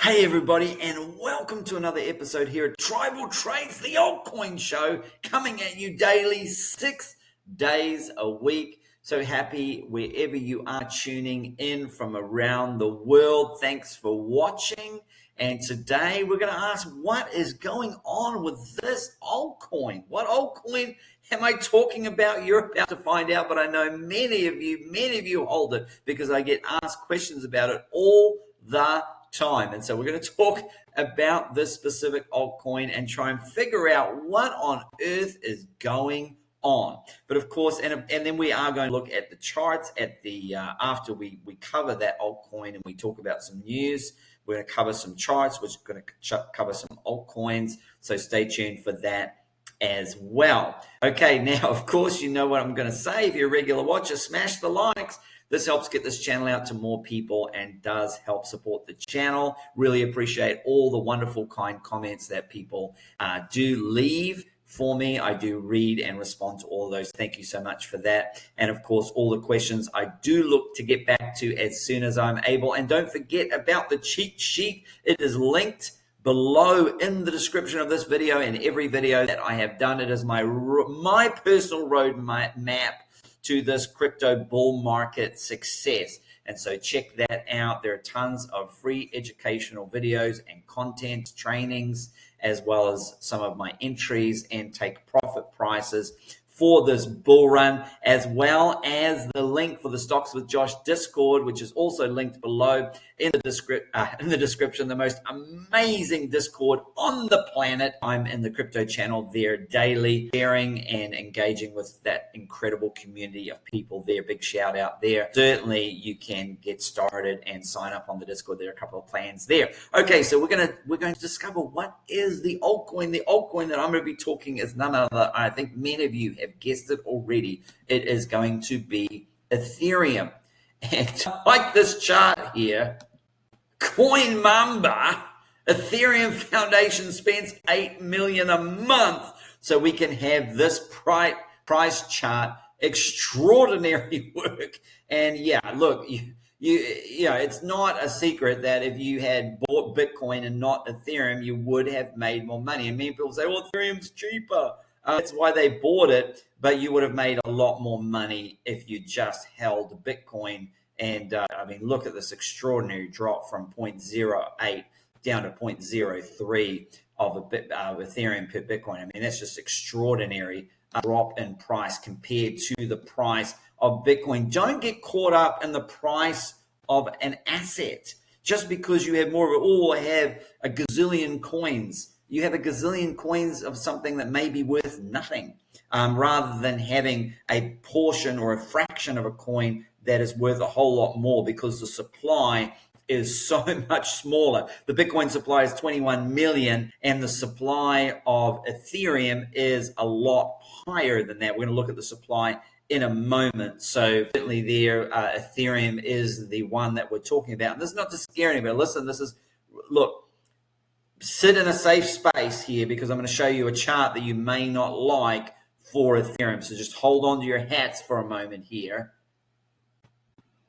Hey everybody, and welcome to another episode here at Tribal Trades, the Altcoin Show, coming at you daily, 6 days a week. So happy wherever you are tuning in from around the world. Thanks for watching. And today we're going to ask, what is going on with this altcoin? What altcoin am I talking about? You're about to find out, but I know many of you hold it because I get asked questions about it all the time. And so we're going to talk about this specific altcoin and try and figure out what on earth is going on. But of course, and then we are going to look at the charts at the after we cover that altcoin and we talk about some news. We're going to cover some charts, which is going to cover some altcoins. So stay tuned for that as well. Okay, now, of course, you know what I'm going to say. If you're a regular watcher, smash the likes. This helps get this channel out to more people and does help support the channel. Really appreciate all the wonderful, kind comments that people do leave for me. I do read and respond to all of those. Thank you so much for that. And of course, all the questions I do look to get back to as soon as I'm able. And don't forget about the cheat sheet. It is linked below in the description of this video and every video that I have done. It is my personal roadmap to this crypto bull market success. And so check that out. There are tons of free educational videos and content, trainings, as well as some of my entries and take profit prices for this bull run, as well as the link for the Stocks with Josh Discord, which is also linked below in the description. The most amazing Discord on the planet. I'm in the crypto channel there daily, sharing and engaging with that incredible community of people there. Big shout out there. Certainly you can get started and sign up on the Discord. There are a couple of plans there. Okay, so we're going to discover what is the altcoin. The altcoin that I'm going to be talking is none other. I think many of you have guessed it already. It is going to be Ethereum. And like this chart here, Coin Mamba, Ethereum Foundation spends $8 million a month so we can have this price chart. Extraordinary work. And yeah, look, you know, it's not a secret that if you had bought Bitcoin and not Ethereum, you would have made more money. And many people say, well, Ethereum's cheaper. That's why they bought it, but you would have made a lot more money if you just held Bitcoin. And I mean, look at this extraordinary drop from 0.08 down to 0.03 of Ethereum per Bitcoin. I mean, that's just extraordinary drop in price compared to the price of Bitcoin. Don't get caught up in the price of an asset just because you have more of it. Oh, I have a gazillion coins. You have a gazillion coins of something that may be worth nothing, rather than having a portion or a fraction of a coin that is worth a whole lot more because the supply is so much smaller. The Bitcoin supply is 21 million and the supply of Ethereum is a lot higher than that. We're going to look at the supply in a moment. So certainly there, Ethereum is the one that we're talking about. And this is not to scare anybody. Listen, look, sit in a safe space here because I'm going to show you a chart that you may not like for Ethereum. So just hold on to your hats for a moment here.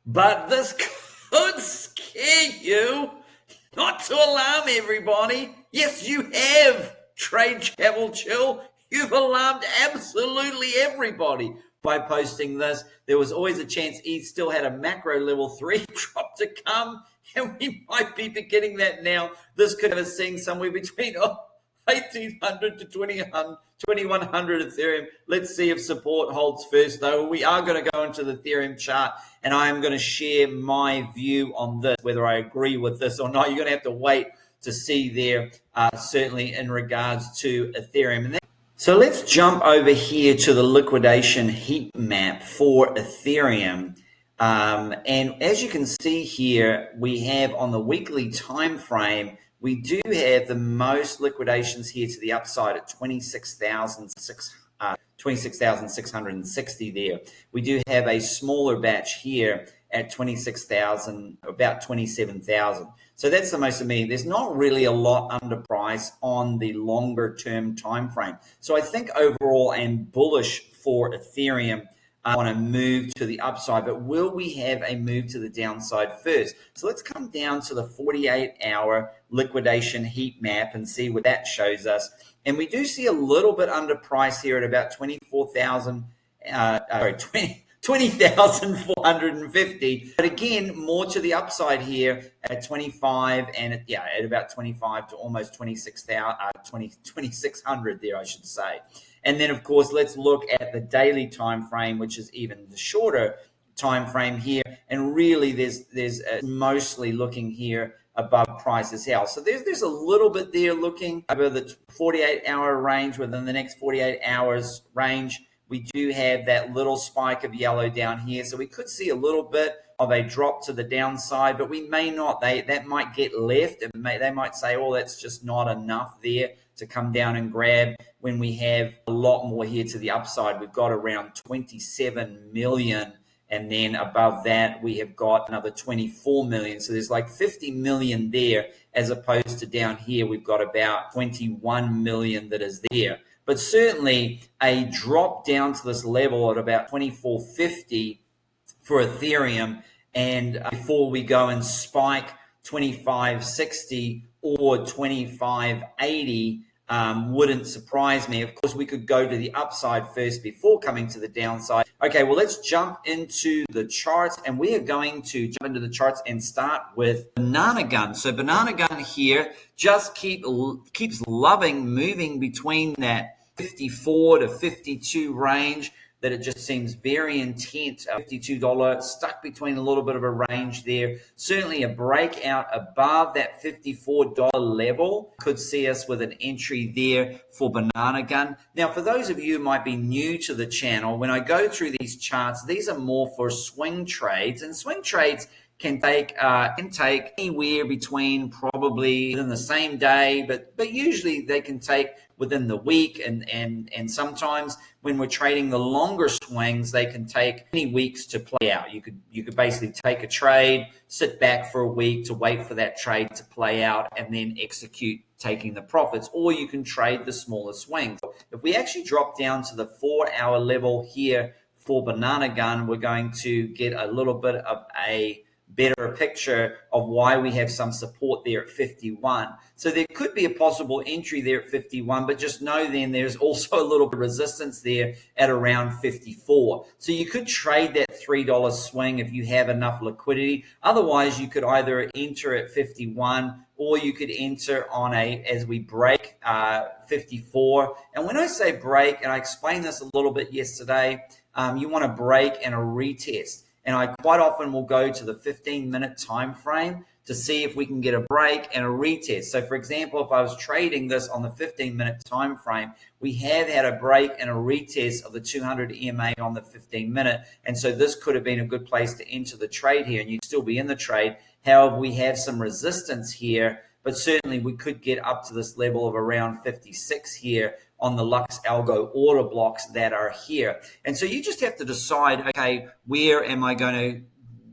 But this could scare you. Not to alarm everybody. Yes, you have. Trade Travel Chill. You've alarmed absolutely everybody by posting this. There was always a chance ETH still had a macro level 3 drop to come, and we might be beginning that now. This could have us seeing somewhere between 1,800 to 2,100 Ethereum. Let's see if support holds first, though. We are going to go into the Ethereum chart, and I am going to share my view on this, whether I agree with this or not. You're going to have to wait to see there, certainly in regards to Ethereum. So let's jump over here to the liquidation heat map for Ethereum. And as you can see here, we have on the weekly time frame, we do have the most liquidations here to the upside at 26,660 there. We do have a smaller batch here at 26,000, about 27,000. So that's the most immediate. There's not really a lot under price on the longer term time frame. So I think overall I'm bullish for Ethereum want to move to the upside, but will we have a move to the downside first? So let's come down to the 48-hour liquidation heat map and see what that shows us. And we do see a little bit underpriced here at about 20,450. But again, more to the upside here at 25 and at about 25 to almost 2600 there, I should say. And then, of course, let's look at the daily time frame, which is even the shorter time frame here. And really, there's mostly looking here above price as hell. So there's a little bit there looking over the 48-hour range. Within the next 48 hours range, we do have that little spike of yellow down here. So we could see a little bit of a drop to the downside, but we may not. That might get left. They might say, oh, that's just not enough there to come down and grab, when we have a lot more here to the upside. We've got around 27 million. And then above that, we have got another 24 million. So there's like 50 million there, as opposed to down here, we've got about 21 million that is there. But certainly a drop down to this level at about 2450 for Ethereum, and before we go and spike 2560 or 2580, wouldn't surprise me. Of course, we could go to the upside first before coming to the downside. Okay, well, let's jump into the charts, and we are going to jump into the charts and start with Banana Gun. So Banana Gun here just keeps loving moving between that 54 to 52 range, that it just seems very intent. $52 stuck between a little bit of a range there. Certainly a breakout above that $54 level could see us with an entry there for Banana Gun. Now, for those of you who might be new to the channel, when I go through these charts, these are more for swing trades, and swing trades can take anywhere between probably within the same day, but usually they can take within the week, and sometimes when we're trading the longer swings, they can take many weeks to play out. You could basically take a trade, sit back for a week to wait for that trade to play out, and then execute taking the profits, or you can trade the smaller swings. If we actually drop down to the 4-hour level here for Banana Gun, we're going to get a little bit of a better picture of why we have some support there at 51. So there could be a possible entry there at 51, but just know then there's also a little bit of resistance there at around 54. So you could trade that $3 swing if you have enough liquidity. Otherwise, you could either enter at 51, or you could enter on as we break 54. And when I say break, and I explained this a little bit yesterday, you want to break and a retest. And I quite often will go to the 15-minute time frame to see if we can get a break and a retest. So for example, if I was trading this on the 15-minute time frame, we have had a break and a retest of the 200 EMA on the 15-minute. And so this could have been a good place to enter the trade here, and you'd still be in the trade. However, we have some resistance here, but certainly we could get up to this level of around 56 here on the Lux Algo order blocks that are here. And so you just have to decide, okay, where am I going to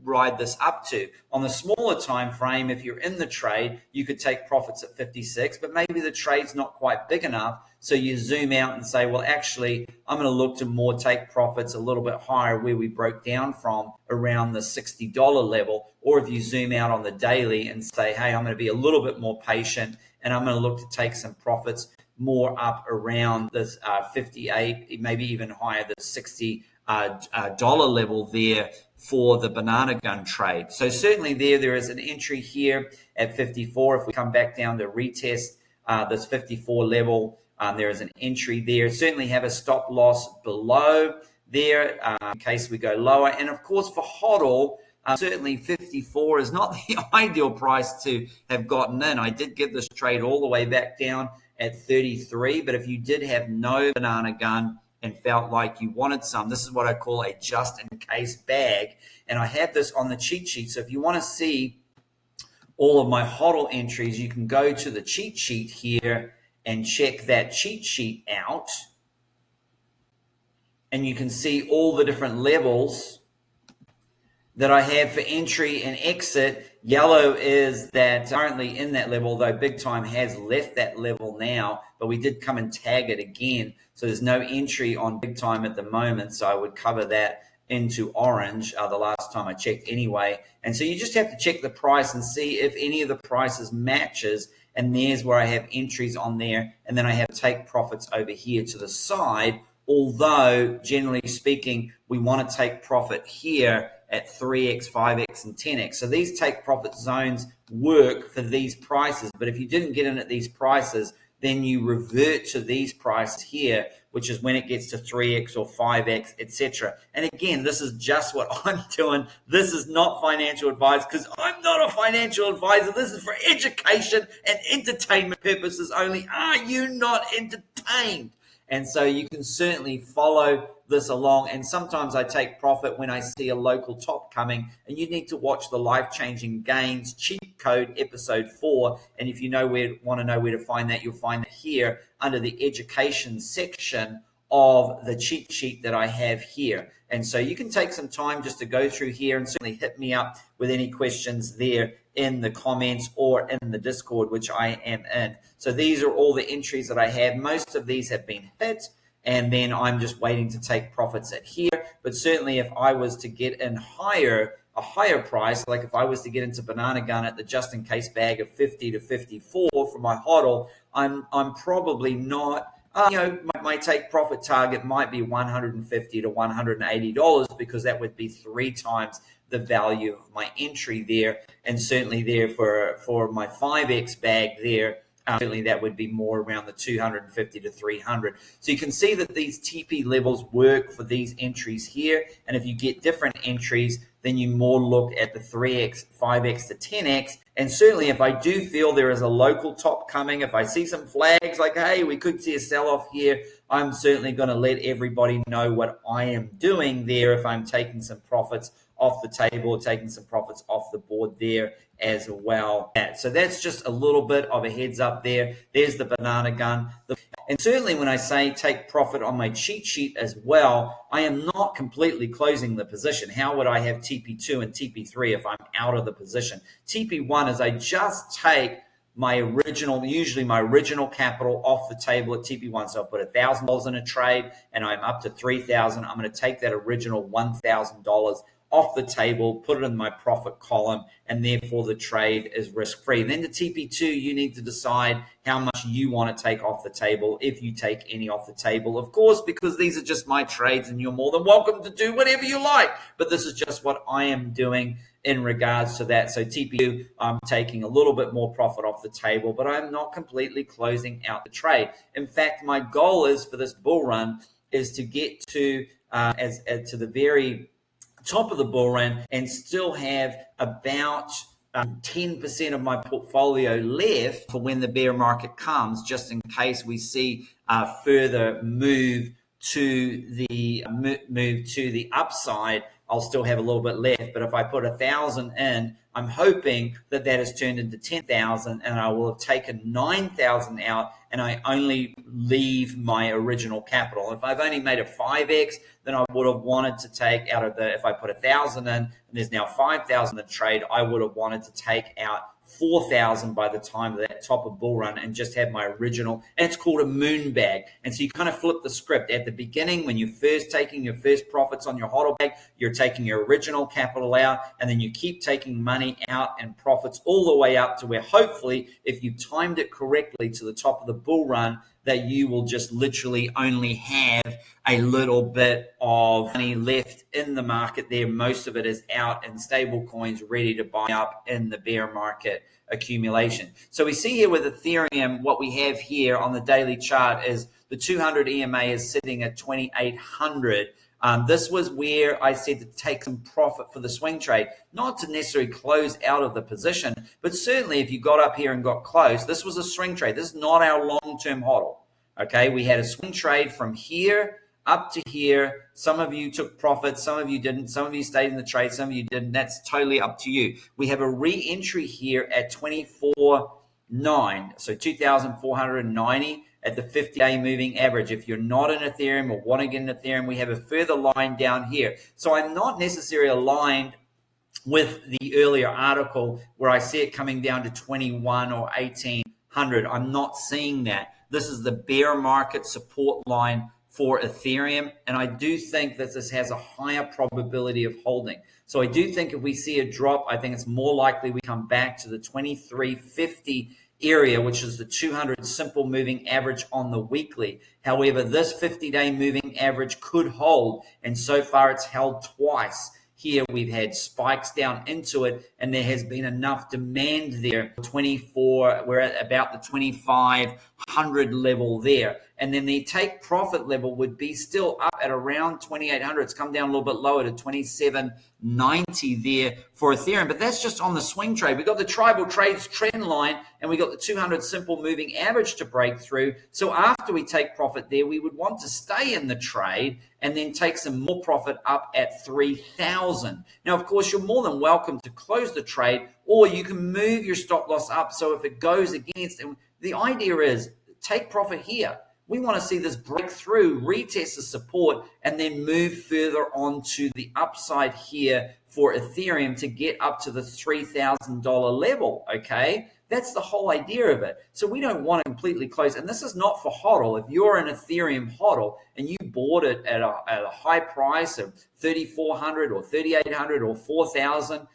ride this up to? On the smaller time frame, if you're in the trade, you could take profits at 56, but maybe the trade's not quite big enough. So you zoom out and say, well, actually, I'm going to look to more take profits a little bit higher where we broke down from around the $60 level. Or if you zoom out on the daily and say, hey, I'm going to be a little bit more patient, and I'm going to look to take some profits more up around this 58, maybe even higher, the $60 level there for the Banana Gun trade. So certainly there is an entry here at 54. If we come back down to retest this 54 level, there is an entry there. Certainly have a stop loss below there in case we go lower. And of course for HODL, certainly 54 is not the ideal price to have gotten in. I did get this trade all the way back down at 33, but if you did have no Banana Gun and felt like you wanted some, this is what I call a just in case bag, and I have this on the cheat sheet. So if you want to see all of my HODL entries, you can go to the cheat sheet here and check that cheat sheet out, and you can see all the different levels that I have for entry and exit Yellow is that currently in that level, though big time has left that level now, but we did come and tag it again. So there's no entry on big time at the moment. So I would cover that into orange the last time I checked anyway. And so you just have to check the price and see if any of the prices matches. And there's where I have entries on there. And then I have take profits over here to the side. Although generally speaking, we want to take profit here at 3x, 5x, and 10x. So these take profit zones work for these prices. But if you didn't get in at these prices, then you revert to these prices here, which is when it gets to 3x or 5x, etc. And again, this is just what I'm doing. This is not financial advice because I'm not a financial advisor. This is for education and entertainment purposes only. Are you not entertained? And so you can certainly follow this along. And sometimes I take profit when I see a local top coming. And you need to watch the Life-Changing Gains cheat code episode 4. And if you want to know where to find that, you'll find it here under the education section of the cheat sheet that I have here. And so you can take some time just to go through here and certainly hit me up with any questions there in the comments or in the Discord, which I am in. So these are all the entries that I have. Most of these have been hit, and then I'm just waiting to take profits at here. But certainly if I was to get in a higher price, like if I was to get into Banana Gun at the just in case bag of 50 to 54 for my hodl, I'm probably not, my take profit target might be $150 to $180 because that would be 3 times the value of my entry there. And certainly there for my 5x bag there, certainly that would be more around the 250 to 300. So you can see that these TP levels work for these entries here. And if you get different entries, then you more look at the 3x, 5x to 10x. And certainly if I do feel there is a local top coming, if I see some flags like, hey, we could see a sell-off here, I'm certainly going to let everybody know what I am doing there if I'm taking some profits off the table, taking some profits off the board there as well. So that's just a little bit of a heads up there. There's the Banana Gun. And certainly when I say take profit on my cheat sheet as well, I am not completely closing the position. How would I have TP2 and TP3 if I'm out of the position? TP1 is I just take usually my original capital off the table at TP1. So I put $1,000 in a trade and I'm up to $3,000. I'm going to take that original $1,000 off the table, put it in my profit column, and therefore the trade is risk-free. Then the TP2, you need to decide how much you want to take off the table, if you take any off the table, of course, because these are just my trades and you're more than welcome to do whatever you like. But this is just what I am doing in regards to that. So TP2, I'm taking a little bit more profit off the table, but I'm not completely closing out the trade. In fact, my goal is for this bull run is to get to to the very top of the bull run and still have about 10% of my portfolio left for when the bear market comes, just in case we see a further move to the upside. I'll still have a little bit left, but if I put 1,000 in, I'm hoping that has turned into 10,000 and I will have taken 9,000 out and I only leave my original capital. If I've only made a 5x, then I would have wanted to take out of if I put 1,000 in and there's now 5,000 in trade, I would have wanted to take out 4,000 by the time of that top of bull run and just have my original, and it's called a moon bag. And so you kind of flip the script at the beginning when you're first taking your first profits on your hodl bag, you're taking your original capital out, and then you keep taking money out and profits all the way up to where hopefully if you timed it correctly to the top of the bull run, that you will just literally only have a little bit of money left in the market there. Most of it is out in stable coins ready to buy up in the bear market accumulation. So we see here with Ethereum, what we have here on the daily chart is the 200 EMA is sitting at 2,800. This was where I said to take some profit for the swing trade, not to necessarily close out of the position, but certainly if you got up here and got close, this was a swing trade. This is not our long-term hodl. Okay, we had a swing trade from here up to here. Some of you took profits, some of you didn't, some of you stayed in the trade, some of you didn't. That's totally up to you. We have a re-entry here at 24.9, so 2,490 at the 50-day moving average. If you're not in Ethereum or want to get in Ethereum, we have a further line down here. So I'm not necessarily aligned with the earlier article where I see it coming down to 21 or 1800. I'm not seeing that. This is the bear market support line for Ethereum, and I do think that this has a higher probability of holding. So I do think if we see a drop, I think it's more likely we come back to the 2350 area, which is the 200 simple moving average on the weekly. However, this 50-day moving average could hold, and so far it's held twice. Here we've had spikes down into it, and there has been enough demand there. 24, we're at about the 2500 level there. And then the take profit level would be still up at around 2800. It's come down a little bit lower to 2790 there for Ethereum, but that's just on the swing trade. We got the tribal trades trend line, and we got the 200 simple moving average to break through. So after we take profit there, we would want to stay in the trade and then take some more profit up at 3000. Now, of course, you're more than welcome to close the trade, or you can move your stop loss up. So if it goes against, and the idea is take profit here. We want to see this break through, retest the support, and then move further on to the upside here for Ethereum to get up to the $3,000 level, okay? That's the whole idea of it. So we don't want to completely close. And this is not for HODL. If you're an Ethereum HODL and you bought it at a high price of 3,400 or 3,800 or 4,000,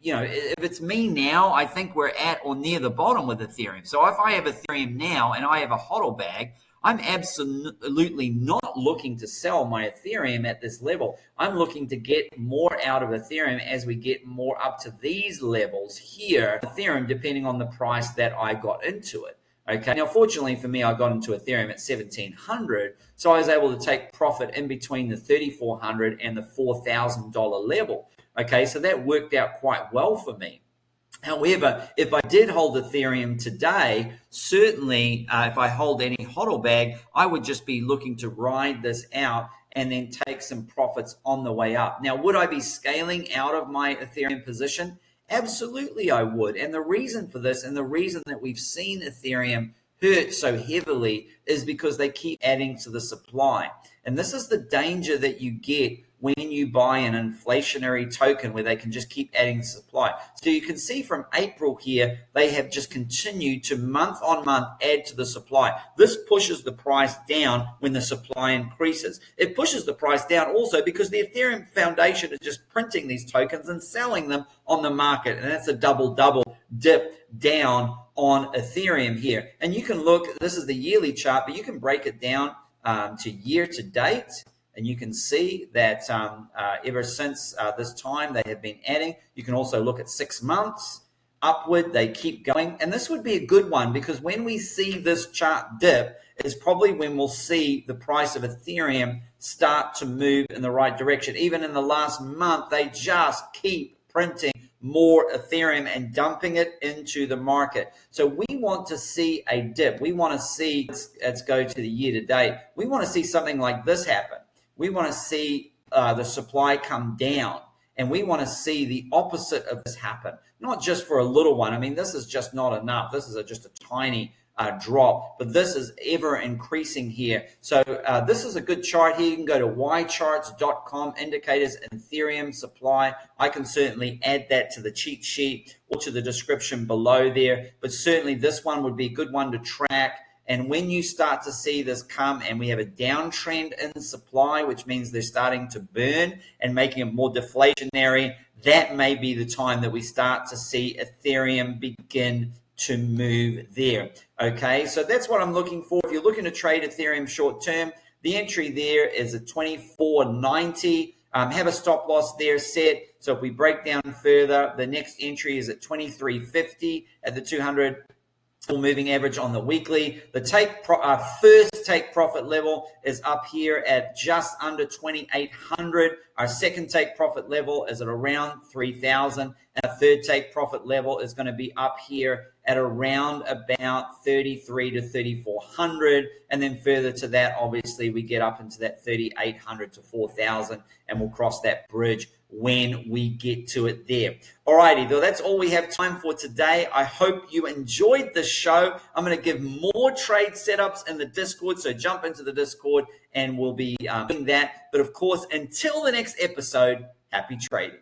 if it's me now, I think we're at or near the bottom with Ethereum. So if I have Ethereum now and I have a HODL bag, I'm absolutely not looking to sell my Ethereum at this level. I'm looking to get more out of Ethereum as we get more up to these levels here, Ethereum, depending on the price that I got into it. Okay. Now, fortunately for me, I got into Ethereum at 1,700, so I was able to take profit in between the 3,400 and the $4,000 level. Okay, so that worked out quite well for me. However, if I did hold Ethereum today, certainly if I hold any HODL bag, I would just be looking to ride this out and then take some profits on the way up. Now, would I be scaling out of my Ethereum position? Absolutely, I would. And the reason for this, and the reason that we've seen Ethereum hurt so heavily, is because they keep adding to the supply. And this is the danger that you get when you buy an inflationary token where they can just keep adding supply. So you can see from April here, they have just continued to month on month add to the supply. This pushes the price down when the supply increases. It pushes the price down also because the Ethereum Foundation is just printing these tokens and selling them on the market. And that's a double dip down on Ethereum here. And you can look, this is the yearly chart, but you can break it down to year to date. And you can see that ever since this time, they have been adding. You can also look at 6 months upward. They keep going. And this would be a good one because when we see this chart dip is probably when we'll see the price of Ethereum start to move in the right direction. Even in the last month, they just keep printing more Ethereum and dumping it into the market. So we want to see a dip. We want to see, let's go to the year to date. We want to see something like this happen. We want to see the supply come down, and we want to see the opposite of this happen, not just for a little one. I mean, this is just not enough. This is just a tiny drop, but this is ever increasing here. So this is a good chart here. You can go to ycharts.com, indicators and Ethereum supply. I can certainly add that to the cheat sheet or to the description below there, but certainly this one would be a good one to track. And when you start to see this come and we have a downtrend in supply, which means they're starting to burn and making it more deflationary, that may be the time that we start to see Ethereum begin to move there. Okay, so that's what I'm looking for. If you're looking to trade Ethereum short term, the entry there is at 24.90. Have a stop loss there set. So if we break down further, the next entry is at 23.50 at the 200 moving average on the weekly. The first take profit level is up here at just under 2,800. Our second take profit level is at around 3,000. And our third take profit level is going to be up here at around about 33 to 3,400. And then further to that, obviously, we get up into that 3,800 to 4,000, and we'll cross that bridge when we get to it there. Alrighty, though, that's all we have time for today. I hope you enjoyed this show. I'm going to give more trade setups in the Discord, so jump into the Discord and we'll be doing that. But of course, until the next episode, happy trading.